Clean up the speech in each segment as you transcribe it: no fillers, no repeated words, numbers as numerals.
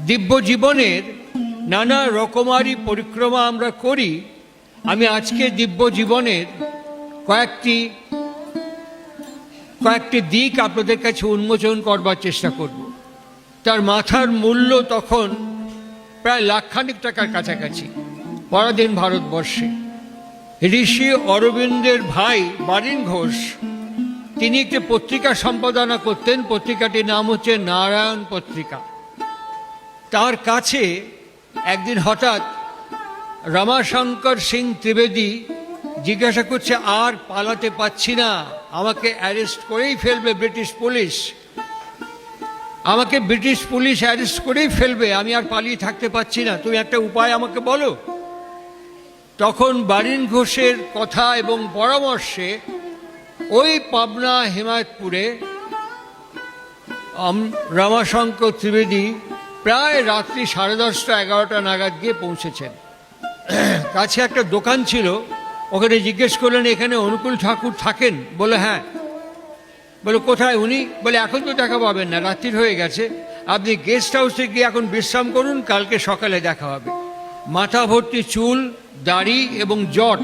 দিব্য জীবনের নানা রকমারি পরিক্রমা আমরা করি। আমি আজকে দিব্য জীবনের কয়েকটি দিক আপনাদের কাছে উন্মোচন করবার চেষ্টা করব। তার মাথার মূল্য তখন প্রায় লাখখানিক টাকার কাছাকাছি পরাধীন ভারতবর্ষে। ঋষি অরবিন্দের ভাই বারিন ঘোষ, তিনি একটি পত্রিকা সম্পাদনা করতেন। পত্রিকাটির নাম হচ্ছে নারায়ণ পত্রিকা। তার কাছে একদিন হঠাৎ রমাশঙ্কর সিং ত্রিবেদী জিজ্ঞাসা করছে, আর পালাতে পারছি না, আমাকে অ্যারেস্ট করেই ফেলবে ব্রিটিশ পুলিশ, আমাকে ব্রিটিশ পুলিশ অ্যারেস্ট করেই ফেলবে, আমি আর পালিয়ে থাকতে পারছি না, তুমি একটা উপায় আমাকে বলো। তখন বারিন ঘোষের কথা এবং পরামর্শে ওই পাবনা হেমায়তপুরে রমাশঙ্কর ত্রিবেদী প্রায় রাত্রি 10:30-11টা নাগাদ গিয়ে পৌঁছেছেন। কাছে একটা দোকান ছিল, ওখানে জিজ্ঞেস করলেন, এখানে অনুকূল ঠাকুর থাকেন? বলে হ্যাঁ। বলে কোথায় উনি? বলে এখন তো দেখা পাবেন না, রাত্রির হয়ে গেছে, আপনি গেস্ট হাউসে গিয়ে এখন বিশ্রাম করুন, কালকে সকালে দেখা হবে। মাথা ভর্তি চুল, দাড়ি এবং জট,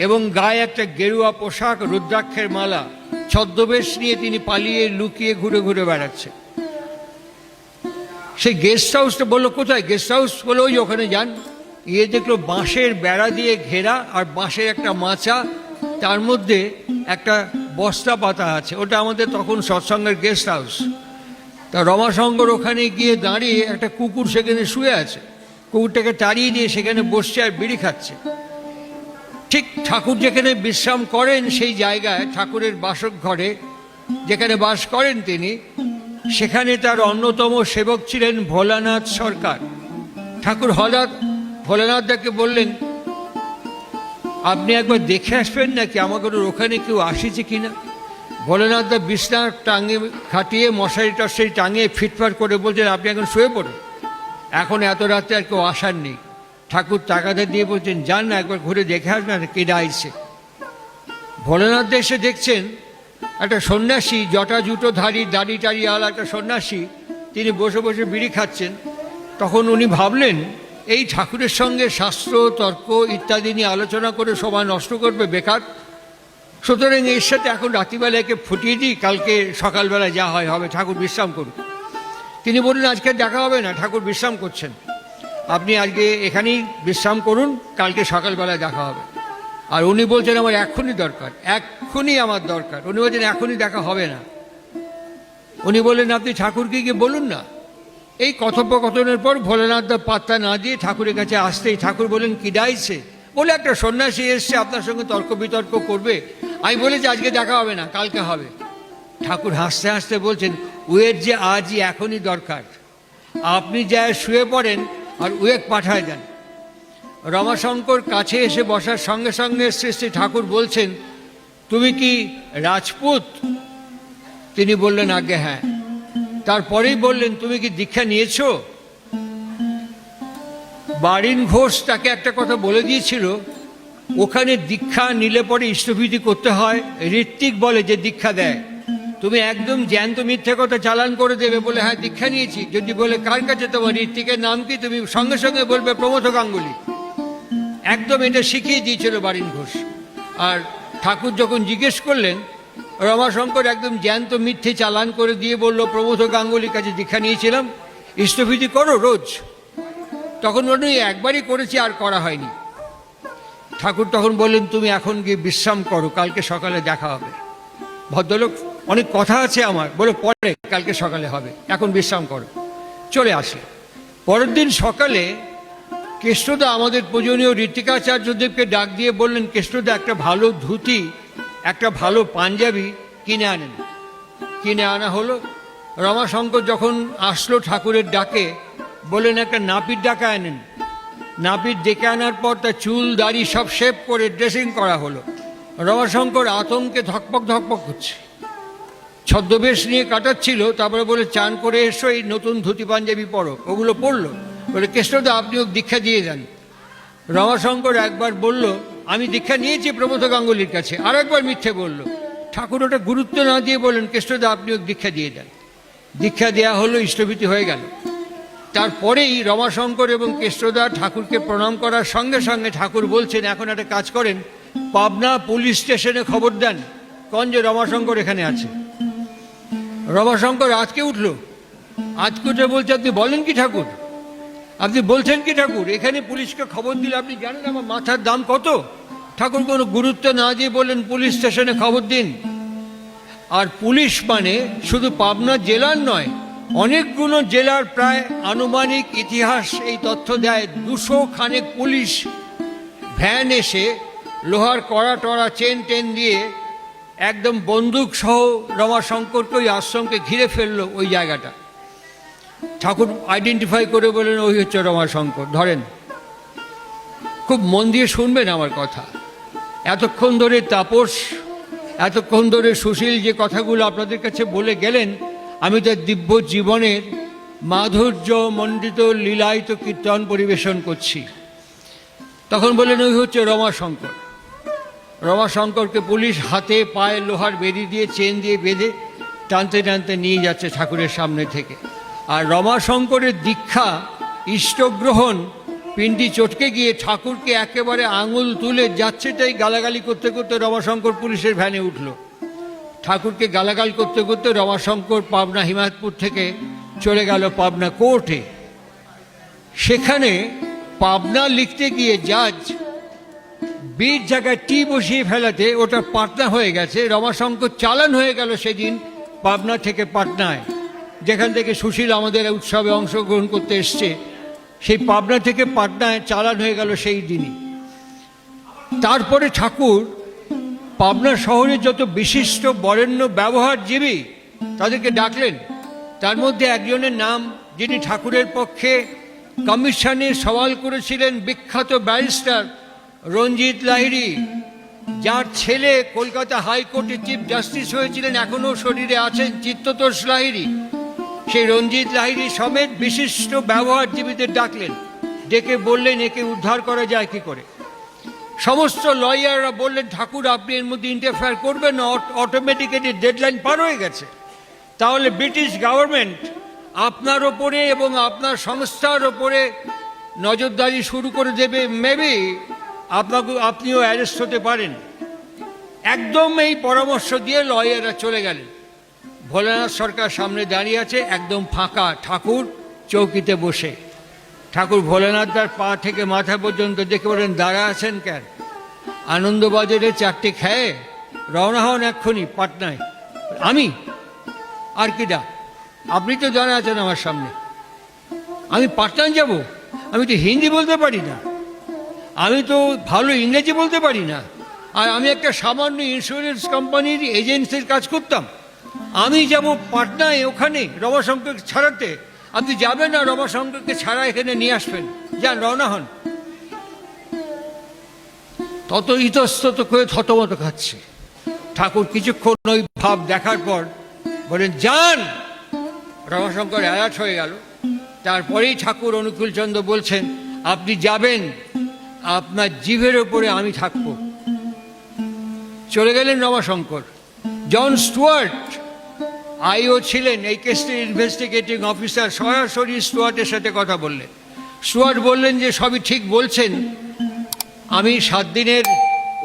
এবং গায়ে একটা গেরুয়া পোশাক, রুদ্রাক্ষের মালা, ছদ্মবেশ নিয়ে তিনি পালিয়ে লুকিয়ে ঘুরে ঘুরে বেড়াচ্ছে। সেই গেস্ট হাউসটা বললো কোথায়? গেস্ট হাউস বলে ওই ওখানে যান। গিয়ে দেখলো বাঁশের বেড়া দিয়ে ঘেরা, আর বাঁশের একটা মাচা, তার মধ্যে একটা বস্তা পাতা আছে, ওটা আমাদের তখন সৎসঙ্গের গেস্ট হাউস। তা রমাশঙ্কর ওখানে গিয়ে দাঁড়িয়ে, একটা কুকুর সেখানে শুয়ে আছে, কুকুরটাকে তাড়িয়ে দিয়ে সেখানে বসছে আর বিড়ি খাচ্ছে। ঠিক ঠাকুর যেখানে বিশ্রাম করেন সেই জায়গায়, ঠাকুরের বাসক ঘরে যেখানে বাস করেন তিনি, সেখানে তার অন্যতম সেবক ছিলেন ভোলানাথ সরকার। ঠাকুর হঠাৎ ভোলানাথদাকে বললেন, আপনি একবার দেখে আসবেন নাকি আমাদের ওখানে কেউ আসিছে কিনা? ভোলানাথদা বিছনা টাঙিয়ে খাটিয়ে মশারি টশারি টাঙিয়ে ফিটফাট করে বলছেন, আপনি এখন শুয়ে পড়ুন, এখন এত রাত্রে আর কেউ আসার নেই। ঠাকুর তাগাদা দিয়ে বলছেন, যান না একবার ঘুরে দেখে আসবেন কে ডাইছে। ভোলানাথদা এসে দেখছেন একটা সন্ন্যাসী, জটা জুটো ধারী, দাড়ি টাড়ি আলা একটা সন্ন্যাসী, তিনি বসে বসে বিড়ি খাচ্ছেন। তখন উনি ভাবলেন, এই ঠাকুরের সঙ্গে শাস্ত্র তর্ক ইত্যাদি নিয়ে আলোচনা করে সময় নষ্ট করবে বেকার, সুতরাং এর সাথে এখন রাত্রিবেলাকে ফুটিয়ে দিই, কালকে সকালবেলা যা হয় হবে, ঠাকুর বিশ্রাম করুন। তিনি বললেন, আজকে দেখা হবে না, ঠাকুর বিশ্রাম করছেন, আপনি আজকে এখানেই বিশ্রাম করুন, কালকে সকালবেলা দেখা হবে। আর উনি বলছেন, আমার এক্ষুনি দরকার, এক্ষুনি আমার দরকার। উনি বলছেন, এখনই দেখা হবে না। উনি বললেন, আপনি ঠাকুরকে গিয়ে বলুন না। এই কথোপকথনের পর ভোলানাথদা পাত্তা না দিয়ে ঠাকুরের কাছে আসতেই ঠাকুর বলেন, কি ডাইছে? বলে, একটা সন্ন্যাসী এসছে আপনার সঙ্গে তর্ক বিতর্ক করবে, আমি বলেছি আজকে দেখা হবে না, কালকে হবে। ঠাকুর হাসতে হাসতে বলছেন, উয়ের যে আজই এখনই দরকার, আপনি যা শুয়ে পড়েন আর উয়েক পাঠায় দেন। রমাশঙ্কর কাছে এসে বসার সঙ্গে সঙ্গে শ্রী শ্রী ঠাকুর বলছেন, তুমি কি রাজপুত? তিনি বললেন, আজ্ঞে হ্যাঁ। তারপরেই বললেন, তুমি কি দীক্ষা নিয়েছো? বারিন ঘোষ তাকে একটা কথা বলে দিয়েছিল, ওখানে দীক্ষা নিলে পরে ইষ্টভীতি করতে হয়, ঋত্বিক বলে যে দীক্ষা দেয়, তুমি একদম জ্যান্ত মিথ্যে কথা চালান করে দেবে। বলে, হ্যাঁ দীক্ষা নিয়েছি। যদি বলে কার কাছে তোমার, ঋত্বিকের নাম কি, তুমি সঙ্গে সঙ্গে বলবে প্রমথ গাঙ্গুলি। একদম এটা শিখিয়ে দিয়েছিল বারিন ঘোষ। আর ঠাকুর যখন জিজ্ঞেস করলেন, রমাশঙ্কর একদম জ্যান্ত মিথ্যে চালান করে দিয়ে বলল, প্রমথ গাঙ্গুলির কাছে দীক্ষা নিয়েছিলাম, ইষ্টভীতি করো রোজ। তখন বলল, একবারই করেছি, আর করা হয়নি। ঠাকুর তখন বললেন, তুমি এখন গিয়ে বিশ্রাম করো, কালকে সকালে দেখা হবে। ভদ্রলোক, অনেক কথা আছে আমার। বলে, পরে কালকে সকালে হবে, এখন বিশ্রাম করো। চলে আসে। পরের দিন সকালে কেষ্টদা আমাদের পূজনীয় ঋত্বিকাচার্যদেবকে ডাক দিয়ে বললেন, কেষ্টদা একটা ভালো ধুতি, একটা ভালো পাঞ্জাবি কিনে আনেন। কিনে আনা হলো। রমাশঙ্কর যখন আসলো ঠাকুরের ডাকে, বললেন একটা নাপিত ডাকা আনেন। নাপিত ডেকে আনার পর তার চুল দাড়ি সব শেভ করে ড্রেসিং করা হলো। রমাশঙ্কর আতঙ্কে ধকপক ধকপক হচ্ছে, ছদ্মবেশ নিয়ে কাটাচ্ছিল। তারপরে বলে, চান করে এসো, এই নতুন ধুতি পাঞ্জাবি পরো। ওগুলো পরলো। বলে, কেষ্টদা আপনি ওকে দীক্ষা দিয়ে দেন। রমাশঙ্কর একবার বলল, আমি দীক্ষা নিয়েছি প্রমথ গাঙ্গুলির কাছে, আর একবার মিথ্যে বলল। ঠাকুর ওটা গুরুত্ব না দিয়ে বললেন, কেষ্টদা আপনি ওকে দীক্ষা দিয়ে দেন। দীক্ষা দেওয়া হলো, ইষ্টভীতি হয়ে গেল। তারপরেই রমাশঙ্কর এবং কেষ্টদা ঠাকুরকে প্রণাম করার সঙ্গে সঙ্গে ঠাকুর বলছেন, এখন একটা কাজ করেন, পাবনা পুলিশ স্টেশনে খবর দেন কোন যে রমাশঙ্কর এখানে আছে। রমাশঙ্কর আজকে উঠল, আজকে উঠে বলছে, আপনি বলেন কি ঠাকুর, আপনি বলছেন কি ঠাকুর, এখানে পুলিশকে খবর দিলে আপনি জানেন আমার মাথার দাম কত? ঠাকুর কোনো গুরুত্ব না দিয়ে বললেন, পুলিশ স্টেশনে খবর দিন। আর পুলিশ মানে শুধু পাবনা জেলার নয়, অনেকগুলো জেলার প্রায় আনুমানিক ইতিহাস এই তথ্য দেয়, 200 খানেক পুলিশ ভ্যান এসে লোহার কড়া টড়া চেন টেন দিয়ে একদম বন্দুক সহ রমাশঙ্করকে ওই আশ্রমকে ঘিরে ফেললো ওই জায়গাটা। ঠাকুর আইডেন্টিফাই করে বললেন, ওই হচ্ছে রমাশঙ্কর, ধরেন। খুব মন দিয়ে শুনবেন আমার কথা। এতক্ষণ ধরে তাপস, এতক্ষণ ধরে সুশীল যে কথাগুলো আপনাদের কাছে বলে গেলেন, আমি তার দিব্য জীবনের মাধুর্য মণ্ডিত লীলায়িত কীর্তন পরিবেশন করছি। তখন বললেন, ওই হচ্ছে রমাশঙ্কর। রমাশঙ্করকে পুলিশ হাতে পায়ে লোহার বেড়ি দিয়ে চেন দিয়ে বেঁধে টানতে টানতে নিয়ে যাচ্ছে ঠাকুরের সামনে থেকে। আর রমাশঙ্করের দীক্ষা ইষ্টগ্রহণ পিণ্ডি চটকে গিয়ে ঠাকুরকে একেবারে আঙুল তুলে যাচ্ছে তাই গালাগালি করতে করতে রমাশঙ্কর পুলিশের ভ্যানে উঠল। ঠাকুরকে গালাগাল করতে করতে রমাশঙ্কর পাবনা হিমায়তপুর থেকে চলে গেল পাবনা কোর্টে। সেখানে পাবনা লিখতে গিয়ে জাজ বির জায়গায় টি বসিয়ে ফেলাতে ওটা পাটনা হয়ে গেছে। রমাশঙ্কর চালান হয়ে গেল সেদিন পাবনা থেকে পাটনায়, যেখান থেকে সুশীল আমাদের উৎসবে অংশগ্রহণ করতে এসছে। সেই পাবনা থেকে পাটনায় চালান হয়ে গেল সেই দিনই। তারপরে ঠাকুর পাবনা শহরে যত বিশিষ্ট বরেণ্য ব্যবহারজীবী তাদেরকে ডাকলেন। তার মধ্যে একজনের নাম, যিনি ঠাকুরের পক্ষে কমিশনে সওয়াল করেছিলেন, বিখ্যাত ব্যারিস্টার রঞ্জিত লাহিড়ী, যার ছেলে কলকাতা হাইকোর্টে চিফ জাস্টিস হয়েছিলেন, এখনও শরীরে আছেন, চিত্ততোষ লাহিড়ী। সেই রঞ্জিত লাহিড়ী সমেত বিশিষ্ট ব্যবহারজীবীদের ডাকলেন, ডেকে বললেন, একে উদ্ধার করা যায় কি করে। সমস্ত লয়াররা বললেন, ঠাকুর আপনি এর মধ্যে ইন্টারফেয়ার করবেন না, অটোমেটিক্যালি ডেডলাইন পার হয়ে গেছে। তাহলে ব্রিটিশ গভর্নমেন্ট আপনার ওপরে এবং আপনার সংস্থার ওপরে নজরদারি শুরু করে দেবে, মেবি আপনিও অ্যারেস্ট হতে পারেন। একদম এই পরামর্শ দিয়ে লয়াররা চলে গেলেন। ভোলানাথ সরকার সামনে দাঁড়িয়ে আছে, একদম ফাঁকা, ঠাকুর চৌকিতে বসে। ঠাকুর ভোলানাথদার পা থেকে মাথা পর্যন্ত দেখে বলেন, দাঁড়া আছেন কেন? আনন্দবাজারে 4টে খেয়ে রওনা হন এক্ষুনি পাটনায়। আমি আর কি দা, আপনি তো জানা আছেন আমার সামনে, আমি পাটনায় যাব? আমি তো হিন্দি বলতে পারি না, আমি তো ভালো ইংরেজি বলতে পারি না, আর আমি একটা সামান্য ইন্স্যুরেন্স কোম্পানির এজেন্সির কাজ করতাম। আমি যাব পাটনায়, ওখানে রমাশঙ্করকে ছাড়াতে? আপনি যাবেন না, রমাশঙ্করকে ছাড়া এখানে নিয়ে আসবেন, যান রওনা হন। তত ইতস্তত করে থতমত খাচ্ছে। ঠাকুর কিছুক্ষণ ওই ভাব দেখার পর বলেন, যান। রমাশঙ্কর অ্যালার্ট হয়ে গেল। তারপরেই ঠাকুর অনুকূলচন্দ্র বলছেন, আপনি যাবেন, আপনার জিভের ওপরে আমি থাকবো। চলে গেলেন রমাশঙ্কর। জন স্টুয়ার্ট আইও ছিলেন, এই কেসটির ইনভেস্টিগেটিং অফিসার, সরাসরি স্টুয়ার্টের সাথে কথা বললেন। স্টুয়ার্ট বললেন যে সবই ঠিক বলছেন, আমি 7 দিনের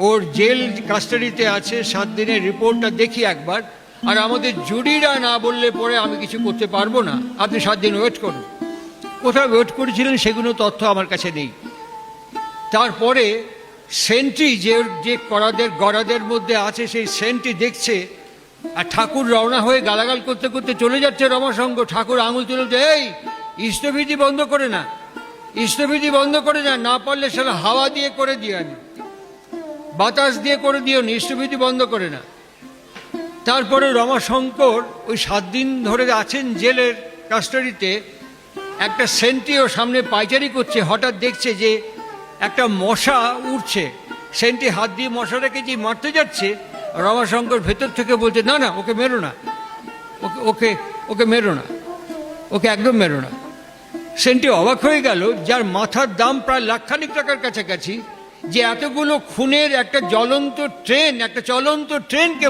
ওর জেল কাস্টাডিতে আছে, 7 দিনের রিপোর্টটা দেখি একবার, আর আমাদের জুরিরা না বললে পরে আমি কিছু করতে পারবো না, আপনি 7 দিন ওয়েট করুন। কোথাও ওয়েট করেছিলেন সেগুলো তথ্য আমার কাছে নেই। তারপরে সেন্ট্রি যে গড়াদের মধ্যে আছে, সেই সেন্ট্রি দেখছে, আর ঠাকুর রওনা হয়ে গালাগাল করতে করতে চলে যাচ্ছে রমাশঙ্কর। ঠাকুর আঙুল তুলে, এই ইষ্টবিধি বন্ধ করে না, ইষ্টবিধি বন্ধ করে না, না পারলে সেটা হাওয়া দিয়ে করে দিও, বাতাস দিয়ে করে দিও, ইষ্টবিধি বন্ধ করে না। তারপরে রমাশঙ্কর ওই 7 দিন ধরে আছেন জেলের কাস্টাডিতে। একটা সেন্ট্রিও সামনে পাইচারি করছে, হঠাৎ দেখছে যে একটা মশা উঠছে। সেন্ট্রি হাত দিয়ে মশাটাকে যে মারতে যাচ্ছে, রমাশঙ্কর ভেতর থেকে বলছে, না না, ওকে মেরো না, ওকে মেরো না, ওকে একদম মেরো না। সেন্ট্রি অবাক হয়ে গেল, যার মাথার দাম প্রায় লাখখানিক টাকার কাছাকাছি, যে এতগুলো খুনের একটা চলন্ত ট্রেনকে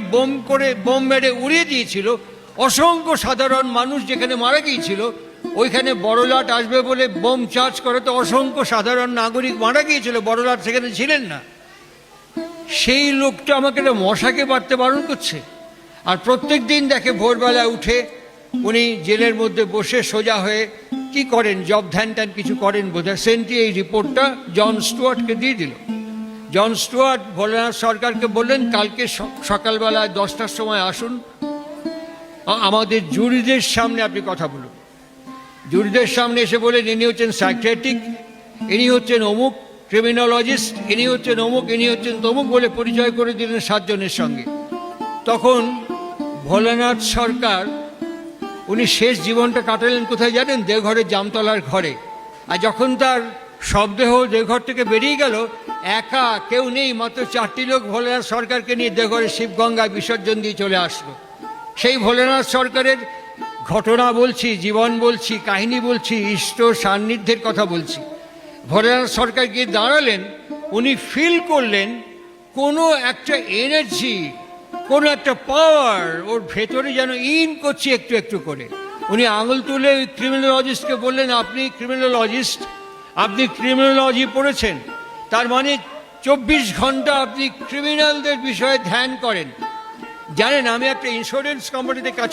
বোম মেরে উড়িয়ে দিয়েছিল, অসংখ্য সাধারণ মানুষ যেখানে মারা গিয়েছিল, ওইখানে বড়লাট আসবে বলে বোম চার্জ করে তো অসংখ্য সাধারণ নাগরিক মারা গিয়েছিল, বড়লাট সেখানে ছিলেন না। সেই লোকটা আমাকে একটা মশাকে মারতে বারণ করছে। আর প্রত্যেক দিন দেখে ভোরবেলা উঠে উনি জেলের মধ্যে বসে সোজা হয়ে কি করেন, জব ধ্যান ট্যান কিছু করেন বোধহয়। সেন্টি এই রিপোর্টটা জন স্টুয়ার্টকে দিয়ে দিল। জন স্টুয়ার্ট ভোলানাথ সরকারকে বললেন, কালকে সকালবেলায় 10টার সময় আসুন, আমাদের জুরিদের সামনে আপনি কথা বলুন। জুরিদের সামনে এসে বলেন, ইনি হচ্ছেন সাইকিয়াট্রিক, ইনি হচ্ছেন অমুক ক্রিমিনোলজিস্ট, ইনি হচ্ছেন অমুক, ইনি হচ্ছেন তমুক, বলে পরিচয় করে দিলেন 7 জনের সঙ্গে। তখন ভোলানাথ সরকার উনি শেষ জীবনটা কাটালেন কোথায় জানেন? দেওঘরের জামতলার ঘরে। আর যখন তার শবদেহ দেওঘর থেকে বেরিয়ে গেল, একা কেউ নেই, মাত্র 4টি লোক ভোলানাথ সরকারকে নিয়ে দেওঘরের শিবগঙ্গায় বিসর্জন দিয়ে চলে আসলো। সেই ভোলানাথ সরকারের ঘটনা বলছি, জীবন বলছি, কাহিনী বলছি, ইষ্ট সান্নিধ্যের কথা বলছি। ভোলানাথ সরকার গিয়ে দাঁড়ালেন, উনি ফিল করলেন কোনো একটা এনার্জি, কোনো একটা পাওয়ার ওর ভেতরে যেন ইন করছে একটু একটু করে। উনি আঙুল তুলে ওই ক্রিমিনোলজিস্টকে বললেন, আপনি ক্রিমিনোলজিস্ট, আপনি ক্রিমিনোলজি পড়েছেন, তার মানে 24 ঘন্টা আপনি ক্রিমিনালদের বিষয়ে ধ্যান করেন। জানেন, আমি একটা ইন্স্যুরেন্স কোম্পানিতে কাজ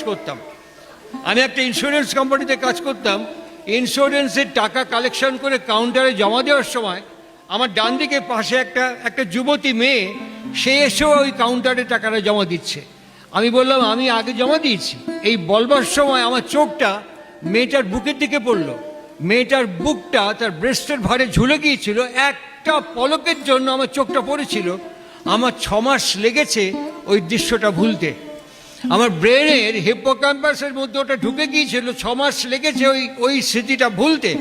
করতাম। ইন্স্যুরেন্সের টাকা কালেকশন করে কাউন্টারে জমা দেওয়ার সময় আমার ডান দিকে পাশে একটা যুবতী মেয়ে, সে এসেও ওই কাউন্টারে টাকাটা জমা দিচ্ছে। আমি বললাম, আমি আগে জমা দিয়েছি। এই বলবার সময় আমার চোখটা মেয়েটার বুকের দিকে পড়লো। মেয়েটার বুকটা তার ব্রেস্টের ভারে ঝুলে গিয়েছিল, একটা পলকের জন্য আমার চোখটা পড়েছিল। আমার 6 মাস লেগেছে ওই দৃশ্যটা ভুলতে। আমার ব্রেনের হিপোক্যাম্পাসের মধ্যে ওটা ঢুকে গিয়েছিল, 6 মাস লেগেছে ওই স্মৃতিটা ভুলতে।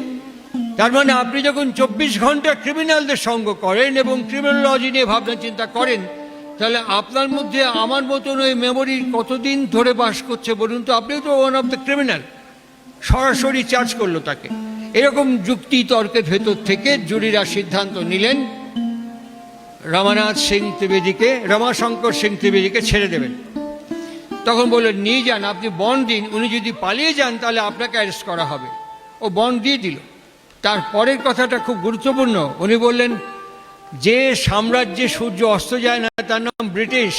তার মানে আপনি যখন 24 ঘন্টা ক্রিমিনালদের সঙ্গ করেন এবং ক্রিমিনোলজি নিয়ে ভাবনা চিন্তা করেন, তাহলে আপনার মধ্যে আমার মতন ওই মেমোরি কতদিন ধরে বাস করছে বলুন তো? আপনিও তো ওয়ান অফ দ্য ক্রিমিনাল। সরাসরি চার্জ করলো তাকে। এরকম যুক্তি তর্কের ভেতর থেকে জুরিরা সিদ্ধান্ত নিলেন রমাশঙ্কর সিং ত্রিবেদীকে ছেড়ে দেবেন। তখন বললেন, নিয়ে যান, আপনি বন্ড দিন, উনি যদি পালিয়ে যান তাহলে আপনাকে অ্যারেস্ট করা হবে। ও বন্ড দিয়ে দিল। তারপরের কথাটা খুব গুরুত্বপূর্ণ। উনি বললেন, যে সাম্রাজ্যে সূর্য অস্ত যায় না তার নাম ব্রিটিশ।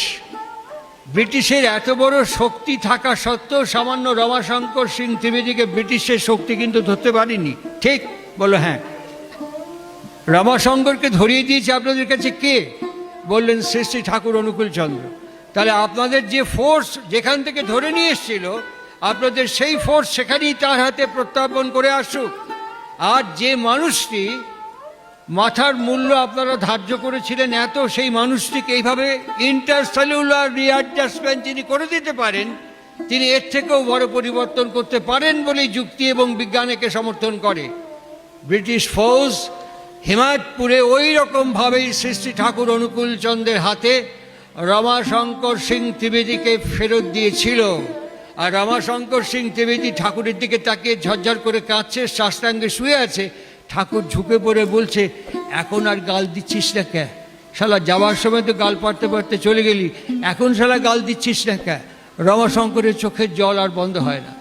ব্রিটিশের এত বড় শক্তি থাকা সত্ত্বেও সামান্য রমাশঙ্কর সিং ত্রিবেদীকে ব্রিটিশের শক্তি কিন্তু ধরতে পারেনি। ঠিক? বললো, হ্যাঁ। রমাশঙ্করকে ধরিয়ে দিয়েছে আপনাদের কাছে কে? বললেন, শ্রী শ্রী ঠাকুর অনুকূল চন্দ্র। তাহলে আপনাদের যে ফোর্স যেখান থেকে ধরে নিয়ে এসেছিল, আপনাদের সেই ফোর্স সেখানেই তার হাতে প্রত্যার্পণ করে আসুক। আর যে মানুষটি মাথার মূল্য আপনারা ধার্য করেছিলেন এত, সেই মানুষটিকে এইভাবে ইন্টারসেলুলার রিঅ্যাডজাস্টমেন্ট যিনি করে দিতে পারেন, তিনি এর থেকেও বড় পরিবর্তন করতে পারেন বলেই যুক্তি এবং বিজ্ঞানকে সমর্থন করে। ব্রিটিশ ফৌজ হিমায়তপুরে ওই রকমভাবেই শ্রী শ্রী ঠাকুর অনুকূল চন্দ্রের হাতে রমাশঙ্কর সিং ত্রিবেদীকে ফেরত দিয়েছিল। আর রমাশঙ্কর সিং ত্রিবেদী ঠাকুরের দিকে তাকিয়ে ঝরঝর করে কাঁদছে, সাষ্টাঙ্গে শুয়ে আছে। ঠাকুর ঝুঁকে পড়ে বলছে, এখন আর গাল দিচ্ছিস না কে? শালা যাওয়ার সময় তো গাল পাড়তে পারতে চলে গেলি, এখন শালা গাল দিচ্ছিস না কে? রমাশঙ্করের চোখের জল আর বন্ধ হয় না।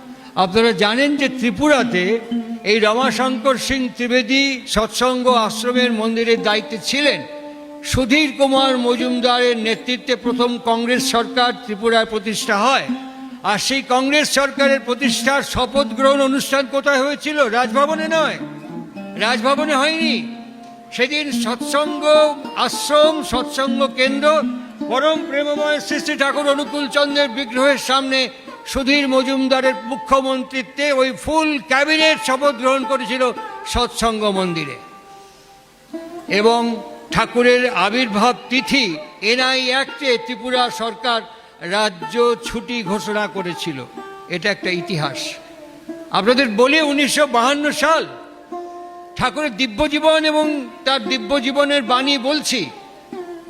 আপনারা জানেন যে ত্রিপুরাতে এই রমাশঙ্কর সিং ত্রিবেদী সৎসঙ্গ আশ্রমের মন্দিরের দায়িত্বে ছিলেন। সুধীর কুমার মজুমদারের নেতৃত্বে প্রথম কংগ্রেস সরকার ত্রিপুরায় প্রতিষ্ঠা হয়। আর সেই কংগ্রেস সরকারের প্রতিষ্ঠার শপথ গ্রহণ অনুষ্ঠান কোথায় হয়েছিল? রাজভবনে নয়, রাজভবনে হয়নি। সেদিন সৎসঙ্গ আশ্রম, সৎসঙ্গ কেন্দ্র, পরম প্রেমময় শ্রী শ্রী ঠাকুর অনুকূল চন্দ্রের বিগ্রহের সামনে সুধীর মজুমদারের মুখ্যমন্ত্রীত্বে ওই ফুল ক্যাবিনেট শপথ গ্রহণ করেছিল সৎসঙ্গ মন্দিরে। এবং ঠাকুরের আবির্ভাব তিথি এনআই অ্যাক্টে ত্রিপুরা সরকার রাজ্য ছুটি ঘোষণা করেছিল। এটা একটা ইতিহাস। আপনাদের বলি 1952 সাল ঠাকুরের দিব্যজীবন এবং তার দিব্যজীবনের বাণী বলছি।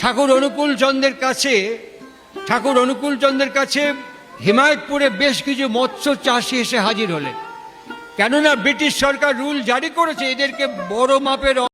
ঠাকুর অনুকূল চন্দ্রের কাছে হিমায়তপুরে বেশ কিছু মৎস্য চাষি এসে হাজির হলেন। কেননা ব্রিটিশ সরকার রুল জারি করেছে এদেরকে বড় মাপের